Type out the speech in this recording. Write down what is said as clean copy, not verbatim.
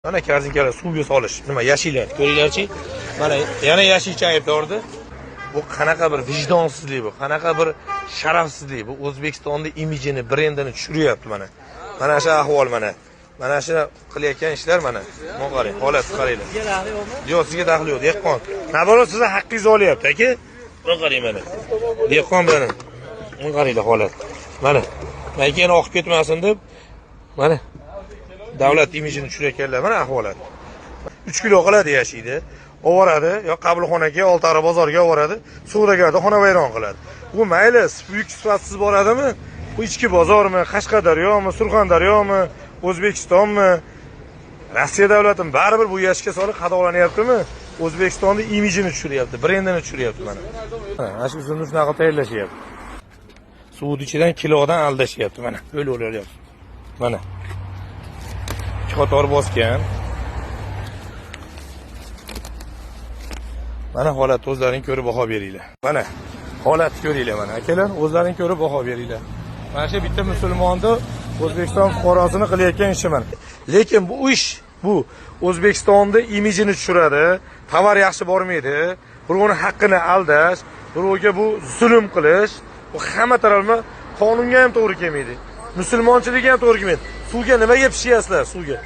Mana karzinkalar suvga solish. Nima yashillar, ko'ringlarchi. Mana yana yashil chayibdi. Bu qanaqa bir vijdonsizlik bu, qanaqa bir sharafsizlik bu. O'zbekistonda imijini, brendini tushiryapti mana. Mana shu ahvol mana. Mana shu qilayotgan ishlar mana. Mana qarang, holat qaranglar. Sizga daxli yo'qmi? Yo'q, sizga daxli yo'q, dehqon. Naborat sizni haqqingizni olyapti, aka. Mana qarang mana. Dehqon bilan. Mana qaranglar holat. Mana. Men keyin oqib ketmasin deb mana davlat imijini tushirayotganlar mana ahvolat. 3 kilo qiladi yashiydi. Ovoradi, yo qabulxonaga, Oltiariq bozoriga ovoradi, savdogarda xonavayron qiladi. Bu mayli, buyuk sifatsiz boradimi? Bu ichki bozormi, Qashqadaryomi, Surxondaryomi, O'zbekistonmi? Rossiya davlatimi baribir bu yashga solib qadoqlanyaptimi? O'zbekistonning imijini tushiryapti, brendini tushiryapti mana. Mana shu usulni shunaqa tayyorlashyapti. Suvni ichidan kilodan aldashyapti mana. O'ylab o'lyapti. Mana. Ikki qator bosgan. Mana holat o'zlaring ko'rib baho beringlar. Mana holat ko'ringlar mana. Akalar, o'zlaring ko'rib baho beringlar. Mana shu bitta musulmonni O'zbekiston fuqarosini qilayotgan ishi mana. Lekin bu ish bu O'zbekistonda imijini tushiradi, tovar yaxshi bormaydi, birovning haqqini aldash, birovga bu zulm qilish, bu hamma taraflama qonunga ham to'g'ri kelmaydi. Musulmonchilikka ham to'g'ri kelmaydi. Suvga nimaga pishyapsizlar suvga?